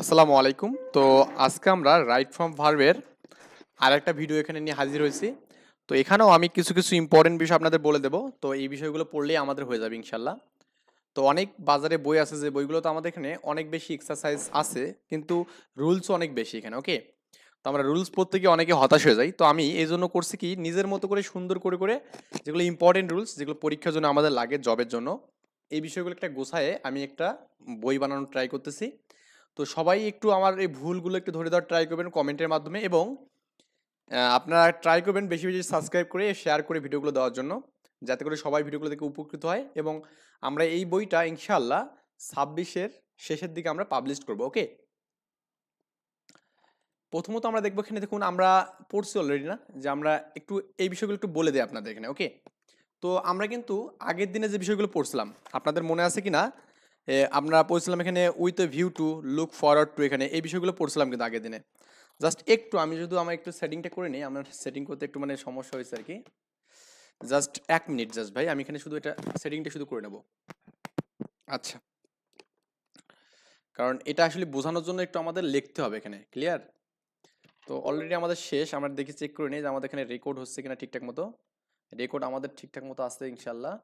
আসসালামু আলাইকুম। তো আজকে আমরা রাইট ফ্রম ভার্বের আরেকটা ভিডিও এখানে নিয়ে হাজির হয়েছি। তো এখানেও আমি কিছু কিছু ইম্পর্টেন্ট বিষয় আপনাদের বলে দেব। তো এই বিষয়গুলো পড়লেই আমাদের হয়ে যাবে ইনশাল্লাহ। তো অনেক বাজারে বই আছে, যে বইগুলো তো আমাদের এখানে অনেক বেশি এক্সারসাইজ আছে, কিন্তু রুলসও অনেক বেশি এখানে। ওকে, তো আমরা রুলস পড়তে গিয়ে অনেকে হতাশ হয়ে যাই। তো আমি এই জন্য করছি কি, নিজের মতো করে সুন্দর করে করে যেগুলো ইম্পর্টেন্ট রুলস, যেগুলো পরীক্ষার জন্য আমাদের লাগে, জবের জন্য, এই বিষয়গুলো একটা গোছায়ে আমি একটা বই বানানোর ট্রাই করতেছি। তো সবাই একটু আমার এই ভুলগুলো একটু ধরে দেওয়ার ট্রাই করবেন কমেন্টের মাধ্যমে, এবং আপনারা ট্রাই করবেন বেশি বেশি সাবস্ক্রাইব করে শেয়ার করে ভিডিওগুলো দেওয়ার জন্য, যাতে করে সবাই ভিডিওগুলো দেখে উপকৃত হয়। এবং আমরা এই বইটা ইনশাআল্লাহ 26-এর শেষের দিকে আমরা পাবলিশ করব। ওকে, প্রথমত আমরা দেখবো এখানে, দেখুন আমরা পড়ছি অলরেডি না, যে আমরা একটু এই বিষয়গুলো একটু বলে দিই আপনাদের এখানে। ওকে, তো আমরা কিন্তু আগের দিনে যে বিষয়গুলো পড়ছিলাম, আপনাদের মনে আছে কি না, আমরা পড়ছিলাম এখানে with a view to, look forward to, এখানে এই বিষয়গুলো পড়ছিলাম কিন্তু আগের দিনে। জাস্ট একটু আমি যদি আমার একটু সেটিংটা করে নিই, আমার সেটিং করতে একটু মানে সমস্যা হয়েছে আর কি। জাস্ট 1 মিনিট, জাস্ট ভাই, আমি এখানে শুধু এটা সেটিংটা শুধু করে নেব। আচ্ছা, কারণ এটা আসলে বোঝানোর জন্য একটু আমাদের লিখতে হবে এখানে। ক্লিয়ার? তো অলরেডি আমাদের শেষ, আমরা দেখি চেক করে নিই যে আমাদের এখানে রেকর্ড হচ্ছে কিনা ঠিকঠাক মতো। রেকর্ড আমাদের ঠিকঠাক মতো আসছে ইনশাল্লাহ।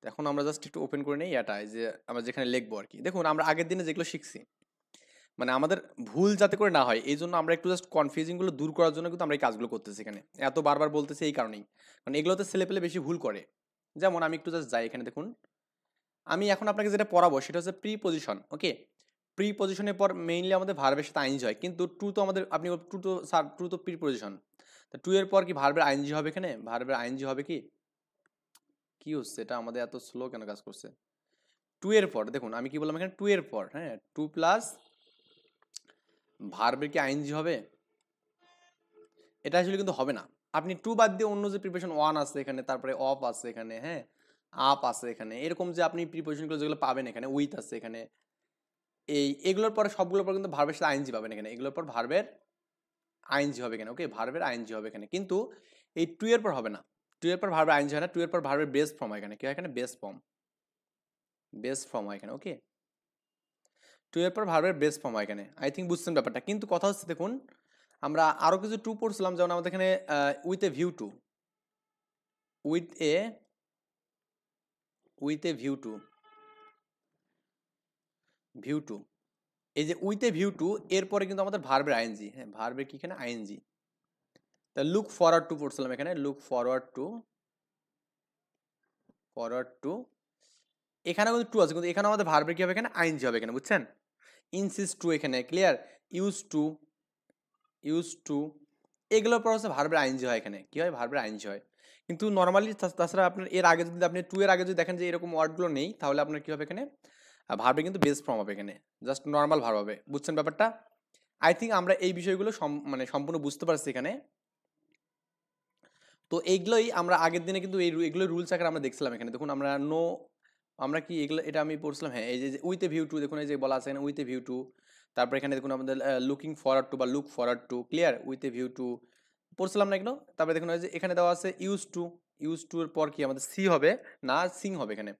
তো এখন আমরা জাস্ট একটু ওপেন করে নিই এটা, যে আমরা যেখানে লিখবো আর কি। দেখুন আমরা আগের দিনে যেগুলো শিখছি, মানে আমাদের ভুল যাতে করে না হয় এই জন্য আমরা একটু জাস্ট কনফিউজিংগুলো দূর করার জন্য কিন্তু আমরা এই কাজগুলো করতেছি এখানে। এত বারবার বলতেছি এই কারণেই, কারণ এগুলোতে ছেলেপেলে বেশি ভুল করে। যেমন আমি একটু জাস্ট যাই এখানে, দেখুন আমি এখন আপনাকে যেটা পড়াবো সেটা হচ্ছে প্রি পজিশন। ওকে, প্রি পজিশনের পর মেইনলি আমাদের ভার্বের সাথে আইএনজি হয়, কিন্তু টু তো আমাদের, আপনি টু তো স্যার টু তো প্রি পজিশন, তা টু এর পর কি ভার্বের আইএনজি হবে এখানে? ভার্বের আইএনজি হবে কি? কি হচ্ছে এটা আমাদের এত স্লো কেন কাজ করছে? টু এর পর দেখুন আমি কি বললাম এখানে, টু এর পর, হ্যাঁ, টু প্লাস ভার্বের কি আইএনজি হবে? এটা আসলে কিন্তু হবে না। আপনি টু বাদ দিয়ে অন্য যে প্রিপারেশন ওয়ান আছে এখানে, তারপরে অফ আছে এখানে, হ্যাঁ, আপ আছে এখানে, এরকম যে আপনি প্রিপারেশনগুলো যেগুলো পাবেন এখানে, উইথ আছে এখানে, এগুলোর পরে সবগুলোর পর কিন্তু ভার্বের সাথে আইএনজি পাবেন এখানে। এগুলোর পর ভার্বের আইএনজি হবে এখানে। ওকে, ভার্বের আইএনজি হবে এখানে, কিন্তু এই টু এর পর হবে না। টু এর পর ভার্বের আইএনজি হয় না, টু এর পর ভার্বের বেস ফর্ম হয় এখানে। কি হয় এখানে? Base form. বেস ফর্ম হয় এখানে। ওকে, টু এর পর ভার্বের বেস ফর্ম হয় এখানে। আই থিঙ্ক বুঝছেন ব্যাপারটা। কিন্তু কথা হচ্ছে দেখুন, আমরা আরো কিছু টু পড়ছিলাম, যেমন আমাদের এখানে with a view to, with A with a view to, view to, এই যে উইথ এ ভিউ টু এরপরে কিন্তু আমাদের ভার্বের আইএনজি, হ্যাঁ, ভার্বের কি এখানে? আইএনজি। তা লুক ফরওয়ার্ড টু পড়ছিলাম এখানে, look forward to, forward to, এখানে কিন্তু টু আছে, কিন্তু এখানে আমাদের ভার্বের কি হবে এখানে? আইএনজি হবে এখানে, বুঝছেন? ইনসিস্ট টু এখানে। Clear? Use to, use to, এগুলোর পর হচ্ছে ভার্বের আইএনজি হয় এখানে। কি হয়? ভার্বের আইএনজি হয়। কিন্তু নর্মালি তাছাড়া আপনার এর আগে যদি আপনি টু এর আগে যদি দেখেন যে এরকম ওয়ার্ডগুলো নেই, তাহলে আপনার কি হবে এখানে? ভার্বে কিন্তু বেস ফর্ম হবে এখানে, জাস্ট নর্মাল ভার্ব হবে। বুঝছেন ব্যাপারটা? আই থিঙ্ক আমরা এই বিষয়গুলো মানে সম্পূর্ণ বুঝতে পারছি এখানে। তো এইগুলোই আমরা আগের দিনে কিন্তু এগুলো রুলস আকারে আমরা দেখছিলাম এখানে। দেখুন আমরা নো, আমরা কি এগুলো, এটা আমি পড়ছিলাম, হ্যাঁ, এই যে উইথ এ ভিউ টু, দেখুন এই যে বলা আছে এখানে উইথ এ ভিউ টু। তারপর এখানে দেখুন আমাদের লুকিং ফরওয়ার্ড টু বা look forward to. Clear? With a view to পড়ছিলাম না এগুলো? তারপরে দেখুন এই যে এখানে দেওয়া আছে ইউজ টু, ইউজ টু এর পর কি আমাদের সি হবে না সিং হবে এখানে?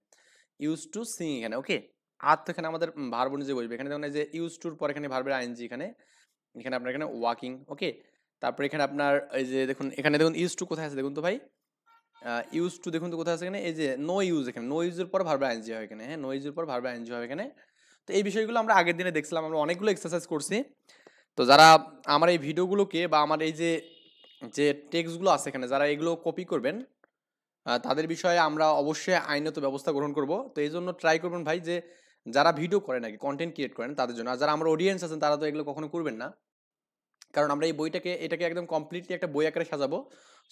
ইউজ টু সিং এখানে। ওকে, আর তো এখানে আমাদের ভার্ব অনুযায়ী বসবে এখানে। দেখুন এই যে ইউজ টুর পর এখানে ভার্বের আইএনজি এখানে, এখানে আপনার এখানে ওয়াকিং। ওকে, তারপর এখানে আপনার এই যে দেখুন এখানে দেখুন ইউজ টু কোথায় আছে দেখুন তো ভাই, ইউজ টু দেখুন তো কোথায় আছে এখানে, এই যে নো ইউজ এখানে, নো ইউজের পর ভার্ব আইএনজি হয় এখানে, হ্যাঁ, নো ইউজের পর ভার্ব আইএনজি হয় এখানে। তো এই বিষয়গুলো আমরা আগের দিনে দেখছিলাম, আমরা অনেকগুলো এক্সারসাইজ করছি। তো যারা আমার এই ভিডিওগুলোকে বা আমার এই যে যে টেক্সটগুলো আছে এখানে, যারা এগুলো কপি করবেন, তাদের বিষয়ে আমরা অবশ্যই আইনত ব্যবস্থা গ্রহণ করব। তো এই জন্য ট্রাই করবেন ভাই, যে যারা ভিডিও করেন নাকি কন্টেন্ট ক্রিয়েট করেন তাদের জন্য, আর যারা আমার অডিয়েন্স আছেন তারা তো এগুলো কখনো করবেন না, কারণ আমরা এই বইটাকে এটাকে একদম কমপ্লিটলি একটা বই আকারে সাজাবো।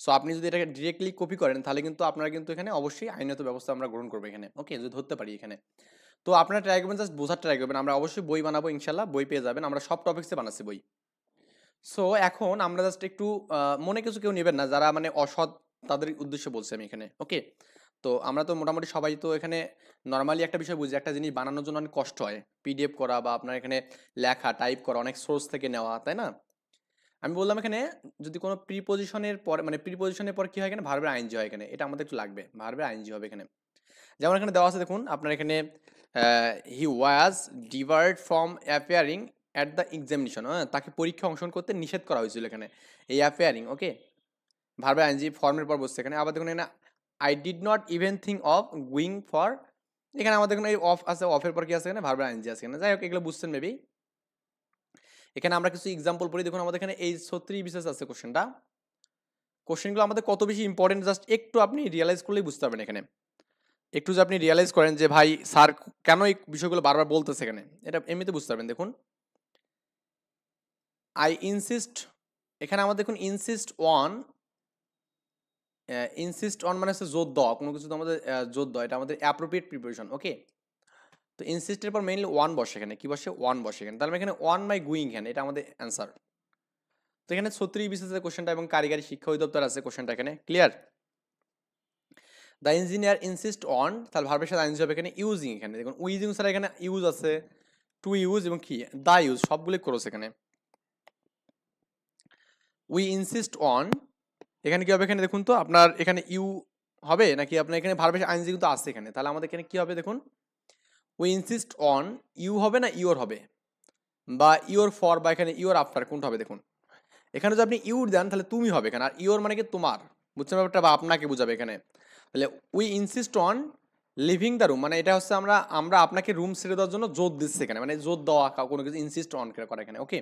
সো আপনি যদি এটাকে ডিরেক্টলি কপি করেন তাহলে কিন্তু আপনারা কিন্তু এখানে অবশ্যই আইনত ব্যবস্থা আমরা গ্রহণ করবো এখানে। ওকে, যদি ধরতে পারি এখানে। তো আপনারা ট্রাই করবেন, জাস্ট বোঝার ট্রাই করবেন। আমরা অবশ্যই বই বানাবো ইনশাল্লাহ, বই পেয়ে যাবেন, আমরা সব টপিক্সে বানাচ্ছি বই। সো এখন আমরা জাস্ট একটু মনে কিছু কেউ নেবেন না, যারা মানে অসৎ, তাদের উদ্দেশ্যে বলছি আমি এখানে। ওকে, তো আমরা তো মোটামুটি সবাই তো এখানে নর্মালি একটা বিষয় বুঝি, একটা জিনিস বানানোর জন্য অনেক কষ্ট হয়, পিডিএফ করা বা আপনার এখানে লেখা টাইপ করা, অনেক সোর্স থেকে নেওয়া, তাই না? আমি বললাম এখানে যদি কোনো প্রিপজিশনের পর, মানে প্রিপজিশনের পর কি হয় এখানে? ভার্বের আইএনজি হয় এখানে, এটা আমাদের একটু লাগবে, ভার্বের আইএনজি হবে এখানে। যেমন এখানে দেওয়া আছে দেখুন আপনার এখানে he was debarred from appearing at the examination, তাকে পরীক্ষা অংশগ্রহণ করতে নিষেধ করা হয়েছিল এখানে, এই অ্যাপিয়ারিং। ওকে, ভার্বের আইএনজি ফর্মের পর বসছে এখানে। আবার দেখুন এখানে I did not even think of going for, এখানে আমাদের এখানে এই অফ আছে, অফের পর কি আছে এখানে ভার্বের আইএনজি আছে এখানে। যাই হোক, এগুলো বুঝছেন মেবি। এখানে আমরা কিছু এক্সাম্পল পড়ি। দেখুন আমাদের এখানে এই 36 বিশেষ আছে কোশ্চেনটা। কোশ্চেনগুলো আমাদের কত বেশি ইম্পর্টেন্ট জাস্ট একটু আপনি রিয়েলাইজ করলেই বুঝতে পারবেন এখানে। একটু যে আপনি রিয়েলাইজ করেন যে ভাই স্যার কেন এই বিষয়গুলো বারবার বলতেছে এখানে, এটা এমনিতে বুঝতে পারবেন। দেখুন আই ইনসিস্ট, এখানে আমাদের দেখুন ইনসিস্ট অন, ইনসিস্ট অন মানে হচ্ছে জোর দেওয়া, কোনো কিছু তো আমাদের জোর দেওয়া, এটা আমাদের অ্যাপ্রোপ্রিয়েট প্রিপারেশন। ওকে, তো ইনসিস্টের পর মেইনলি ওয়ান বসে এখানে, কি বসে ওয়ান বসে এখানে, তাহলে এখানে ওয়ান বাই গুইং এখানে, এটা আমাদের অ্যান্সার। তো এখানে 36 বিশেষের কোশ্চেনটা এবং কারিগরি শিক্ষা অধিদপ্তর আছে কোশ্চেনটা এখানে, clear. The engineer insist on, তাহলে ভার্বের সাথে আইনজি হবে এখানে ইউজিং, এখানে দেখুন উইজিং ছাড়া এখানে ইউজ আছে, টু ইউজ এবং কি দা ইউজ, সবগুলি ক্রস এখানে। উই ইনসিস্ট অন, এখানে কি হবে এখানে দেখুন তো আপনার এখানে ইউ হবে নাকি আপনার এখানে ভার্বের আইনজি কিন্তু আছে এখানে, তাহলে আমাদের এখানে কি হবে দেখুন উই ইনসিস্ট অন, ইউ হবে না ইওর হবে, বা ইওর ফর, বা এখানে ইওর আফটার, কোনটা হবে দেখুন। এখানে যদি আপনি ইউর দেন তাহলে তুমি হবে এখানে, আর ইওর মানে কি তোমার, বুঝছেন ব্যাপারটা, বা আপনাকে বুঝাবে এখানে। তাহলে we insist on living the room, মানে এটা হচ্ছে আমরা আমরা আপনাকে রুম ছেড়ে দেওয়ার জন্য জোর দিচ্ছি এখানে, মানে জোর দেওয়া কোনো কিছু ইনসিস্ট অন করা এখানে। ওকে,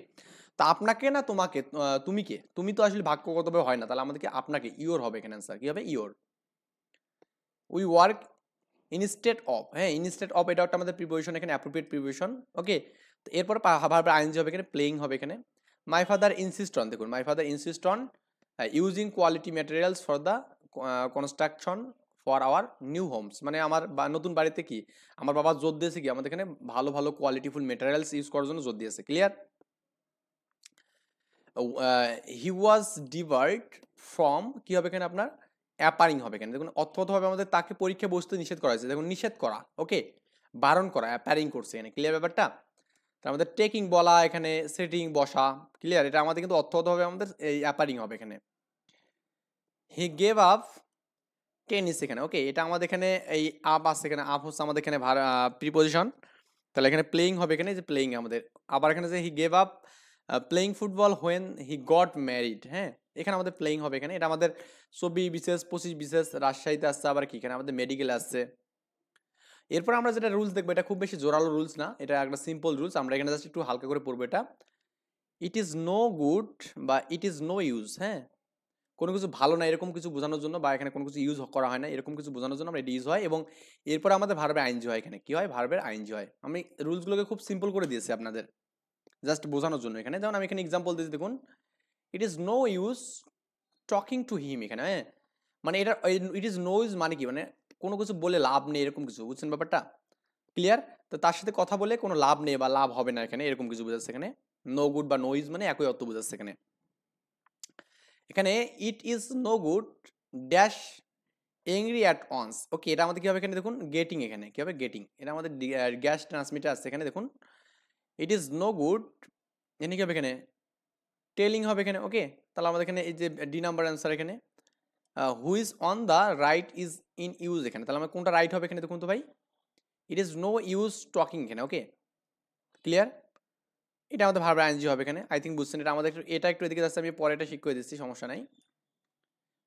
তো আপনাকে না তোমাকে, তুমি কে, তুমি তো আসলে বাক্যগতভাবে হয় না, তাহলে আমাদেরকে আপনাকে, ইওর হবে এখানে অ্যান্সার, কি হবে your. We work instead of, হ্যাঁ ইনস্টেড অফ এটা একটা আমাদের প্রিপোজিশন এখানে, অ্যাপ্রোপ্রিয়েট প্রিপোজিশন। ওকে, তো এরপর ভার্বের আইএনজি হবে এখানে, প্লেইং হবে এখানে। মাই ফাদার ইনসিস্ট অন, দেখুন my father insist on using quality materials for the construction for our new homes, মানে আমার নতুন বাড়িতে কি আমার বাবা জোর দিয়েছে কি আমাদের এখানে ভালো ভালো কোয়ালিটিফুল ম্যাটেরিয়ালস ইউজ করার জন্য জোর দিয়েছে, clear. He was debarred from, কি হবে এখানে আপনার অ্যাপারিং হবে এখানে। দেখুন অর্থগতভাবে আমাদের তাকে পরীক্ষা বসতে নিষেধ করা হয়েছে, দেখুন নিষেধ করা, ওকে বারণ করা, অ্যাপারিং করছে এখানে, ক্লিয়ার ব্যাপারটা। তার আমাদের টেকিং বলা, এখানে সেটিং বসা, ক্লিয়ার, এটা আমাদের কিন্তু অর্থগতভাবে আমাদের এই অ্যাপারিং হবে এখানে। হি গেভ আপ টেনিস এখানে, ওকে এটা আমাদের এখানে এই আপ আছে এখানে, আপ হচ্ছে আমাদের এখানে প্রিপোজিশন, তাহলে এখানে প্লেইং হবে এখানে, যে প্লেইং আমাদের। আবার এখানে যে he gave up playing football when he got married, হ্যাঁ এখানে আমাদের প্লেইং হবে এখানে, এটা আমাদের 24 বিশেষ 25 বিশেষ রাজশাহীতে আসছে, আবার কি এখানে আমাদের মেডিকেল আসছে। এরপর আমরা যেটা রুলস দেখবো এটা খুব বেশি জোরালো রুলস না, এটা একটা সিম্পল রুলস, আমরা এখানে জাস্ট একটু হালকা করে পড়বো এটা। ইট ইজ নো গুড বা ইট ইজ নো ইউজ, হ্যাঁ কোনো কিছু ভালো না এরকম কিছু বোঝানোর জন্য, বা এখানে কোনো কিছু ইউজ করা হয় না এরকম কিছু বোঝানোর জন্য আমরা এটা ইউজ হয়, এবং এরপর আমাদের ভার্বের আইএনজি হয় এখানে, কি হয় ভার্বের আইএনজি হয়। আমি রুলসগুলোকে খুব সিম্পল করে দিয়েছি আপনাদের জাস্ট বোঝানোর জন্য এখানে। যেমন আমি এখানে এক্সাম্পল দিয়েছি, দেখুন it is no use talking to him এখানে, হ্যাঁ মানে এটা ইট ইজ নো ইউজ মানে কি, মানে কোনো কিছু বলে লাভ নেই এরকম কিছু, বুঝছেন ব্যাপারটা, ক্লিয়ার। তো তার সাথে কথা বলে কোনো লাভ নেই বা লাভ হবে না এখানে, এরকম কিছু বোঝাচ্ছে এখানে। নো গুড বা নো ইউজ মানে একই অর্থ বোঝাচ্ছে এখানে। এখানে it is no good dash angry at once, okay এটা আমাদের কি হবে এখানে দেখুন গেটিং, এখানে কি হবে গেটিং, এটা আমাদের গ্যাস ট্রান্সমিটার আছে এখানে দেখুন। ইট ইজ নো গুড, এখানে কি হবে এখানে টেলিং হবে এখানে। ওকে, তাহলে আমাদের এখানে এই যে ডি নাম্বার অ্যান্সার এখানে, who is on the right is in use এখানে, তাহলে আমার কোনটা রাইট হবে এখানে দেখুন তো ভাই, it is no use talking এখানে। ওকে ক্লিয়ার, এটা আমাদের ভার্ব আইএনজি হবে এখানে। আই থিঙ্ক বুঝছেন, এটা আমাদের একটু এটা একটু এদিকে যাচ্ছে, আমি পরে এটা শিখ করে দিচ্ছি, সমস্যা নাই।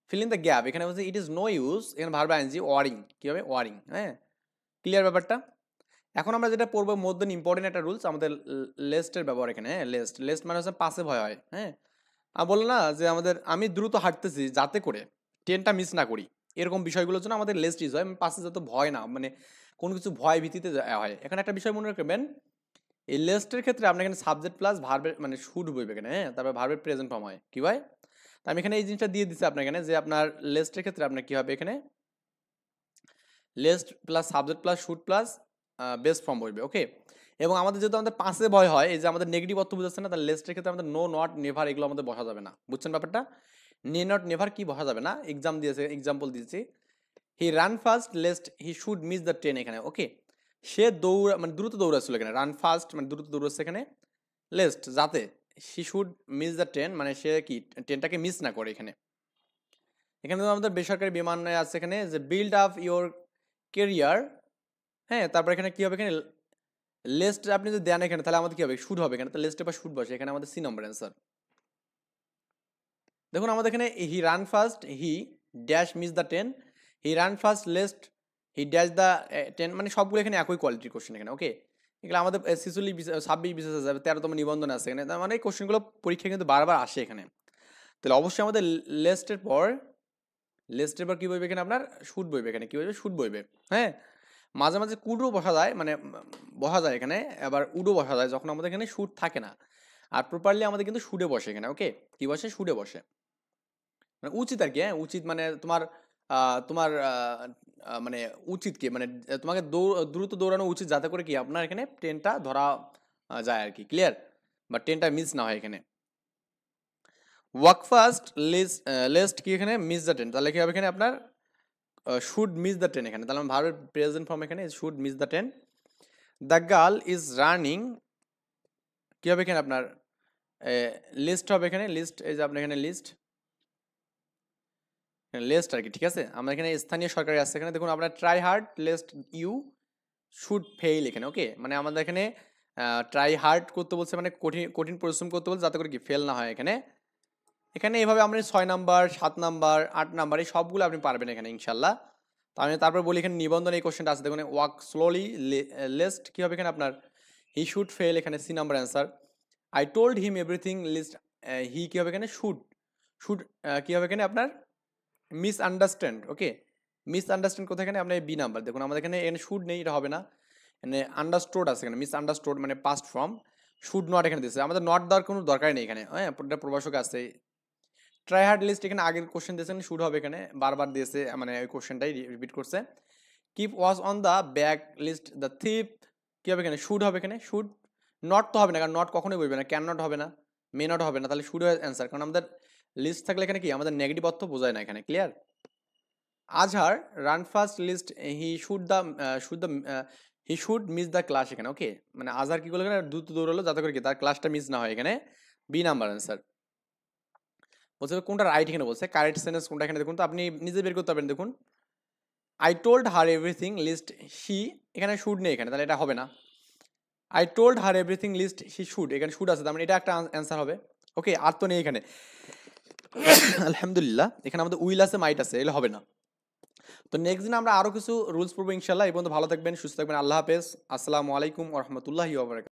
ফিল ইন দ্য গ্যাপ, এখানে বলছে ইট ইজ নো ইউজ, এখানে ভার্ব আইএনজি ওয়ারিং, কি হবে ওয়ারিং, হ্যাঁ ক্লিয়ার ব্যাপারটা। এখন আমরা যেটা পড়বো মধ্যে ইম্পর্টেন্ট একটা রুলস আমাদের লেস্টের ব্যবহার এখানে, হ্যাঁ লেস্ট, লেস্ট মানে হচ্ছে পাশে ভয় হয়, হ্যাঁ আর বললো না যে আমাদের আমি দ্রুত হাঁটতেছি যাতে করে ট্রেনটা মিস না করি, এরকম বিষয়গুলোর জন্য আমাদের লেস্ট ইউজ হয়, পাশে যাতে ভয় না, মানে কোনো কিছু ভয় ভীতিতে হয়। এখানে একটা বিষয় মনে রাখবেন, এই লেস্টের ক্ষেত্রে আপনার এখানে সাবজেক্ট প্লাস ভার্বের মানে শুড বইবে এখানে, হ্যাঁ তারপর ভার্বের প্রেজেন্ট ফর্ম হয়, কি হয়। তো আমি এখানে এই জিনিসটা দিয়ে দিচ্ছি আপনার এখানে, যে আপনার লেস্টের ক্ষেত্রে আপনার কি হবে এখানে lest plus subject plus should plus base form বইবে। ওকে, এবং আমাদের যেহেতু আমাদের পাশে ভয় হয়, এই যে আমাদের নেগেটিভ অর্থ বুঝাচ্ছে না, তাহলে লেস্টের ক্ষেত্রে আমাদের নো নট নেভার এগুলো আমাদের বসা যাবে না, বুঝছেন ব্যাপারটা। নে নট নেভার কি বসা যাবে না, এক্সাম দিয়েছে এক্সাম্পল দিয়েছি, he ran fast lest he should miss the train এখানে। ওকে, সে দৌড়া মানে দ্রুত দৌড়াচ্ছিল এখানে, রান ফাস্ট মানে দ্রুত দৌড়াচ্ছে এখানে, লেস্ট যাতে, হি শুড মিস দ্য ট্রেন মানে সে কি ট্রেনটাকে মিস না করে এখানে। এখানে আমাদের বেসরকারি বিমান আছে এখানে, যে বিল্ড আপ ইউর কেরিয়ার, হ্যাঁ তারপর এখানে কি হবে এখানে লেস্ট আপনি যদি দেন এখানে তাহলে আমাদের কি হবে, শুড হবে এখানে, তো লেস্টের পর শুড বসে, এখানে আমাদের সি নম্বর অ্যান্সার। দেখুন আমাদের এখানে he ran fast, he dash miss the train, he ran fast lest, he dash the train, মানে সবগুলো এখানে একই কোয়ালিটির কোশ্চেন এখানে। ওকে, এগুলো আমাদের 26 বিশেষ যাবে 13তম নিবন্ধন আছে এখানে, তার মানে এই কোশ্চেনগুলো পরীক্ষায় কিন্তু বারবার আসে এখানে। তাহলে অবশ্যই আমাদের লেস্টের পর কী বইবে এখানে আপনার শুড বইবে, এখানে কী বইবে শুড বইবে। হ্যাঁ, মাঝে মাঝে কুডও বসা যায়, মানে বসা যায় এখানে, আবার উডও বসা যায় যখন আমাদের এখানে শুড থাকে না। আর প্রপারলি আমাদের কিন্তু শুডে বসে এখানে। ওকে, কি বসে, শুডে বসে, মানে উচিত আর কি। হ্যাঁ, উচিত মানে তোমার তোমার মানে উচিত কি, মানে তোমাকে দ্রুত দৌড়ানো উচিত, যাতে করে কি আপনার এখানে ট্রেনটা ধরা যায় আর কি। ক্লিয়ার, বা ট্রেনটা মিস না হয় এখানে। ওয়াক ফাস্ট লেস্ট কি এখানে মিস দ্য ট্রেন, তাহলে কি হবে এখানে আপনার শুড মিস দ্য ট্রেন এখানে, তাহলে ভার্বের প্রেজেন্ট ফর্ম এখানে should miss the train. The girl is running, কি হবে এখানে আপনার লিস্ট হবে এখানে, লিস্ট, এই যে আপনার এখানে লিস্ট লেস্ট আর কি। ঠিক আছে, আমরা এখানে স্থানীয় সরকারি আছে এখানে, দেখুন আপনার try hard lest you should fail এখানে। ওকে, মানে আমাদের এখানে ট্রাই হার্ড করতে বলছে, মানে কঠিন কঠিন পরিশ্রম করতে বলছে, যাতে করে কি ফেল না হয় এখানে। এখানে এইভাবে আপনি 6 নাম্বার 7 নাম্বার 8 নাম্বার এই সবগুলো আপনি পারবেন এখানে ইনশাল্লাহ। তো আমি তারপর বলি এখানে নিবন্ধন এই কোশ্চেনটা আছে, দেখুন ওয়াক স্লোলি লেস্ট কি হবে এখানে আপনার হি শুড ফেল, এখানে C number answer. I told him everything lest, he কি হবে এখানে শুড, শুড কি হবে এখানে আপনার misunderstand. Okay, misunderstand কোথায় এখানে আপনার বি নাম্বার। দেখুন আমাদের এখানে শুড নেই, এটা হবে না, এখানে আন্ডারস্টুড আছে এখানে, মিস আন্ডারস্টুড মানে পাস্ট ফর্ম, শুড নট এখানে দিয়েছে, আমাদের নট দেওয়ার কোনো দরকার নেই এখানে। হ্যাঁ, এটা প্রবাসক আছে। ট্রাই হার্ড লিস্ট এখানে আগের কোশ্চেন দিয়েছেন, শুড হবে এখানে, বারবার দিয়েছে, মানে ওই কোশ্চেনটাই রিপিট করছে। Keep watch on the back lest the thief, কি হবে এখানে শুড হবে এখানে, শুড। নট তো হবে না, কারণ নট কখনোই বলবে না, ক্যান নট হবে না, মে নট হবে না, তাহলে শুড অ্যান্সার, কারণ আমাদের লিস্ট থাকলে এখানে কি আমাদের নেগেটিভ অর্থ বোঝায় না এখানে। Clear. Azhar ran fast lest, he should miss the class এখানে। ওকে, মানে আজহার কি করলো এখানে, দ্রুত দৌড়ালো যাতে করে কি তার ক্লাসটা মিস না হয় এখানে, বি নাম্বার অ্যান্সার। বলছে কোনটা রাইট এখানে, বলছে কারেক্ট সেন্টেন্স কোনটা এখানে, দেখুন তো আপনি নিজে বের করতে পারবেন। দেখুন I told her everything lest she, এখানে শুড নেই এখানে, তাহলে এটা হবে না। I told her everything lest she should, এখানে শুড আছে, তার মানে এটা একটা অ্যান্সার হবে। ওকে, আর তো নেই এখানে আলহামদুলিল্লাহ। এখানে আমাদের উইল আছে, মাইট আছে, এগুলো হবে না। তো নেক্সট দিন আমরা আরো কিছু রুলস পড়বো ইনশাল্লাহ। এই পর্যন্ত ভালো থাকবেন, সুস্থ থাকবেন, আল্লাহ হাফেজ, আসসালামু আলাইকুম ওয়া রাহমাতুল্লাহি ওয়া বারাকাতুহু।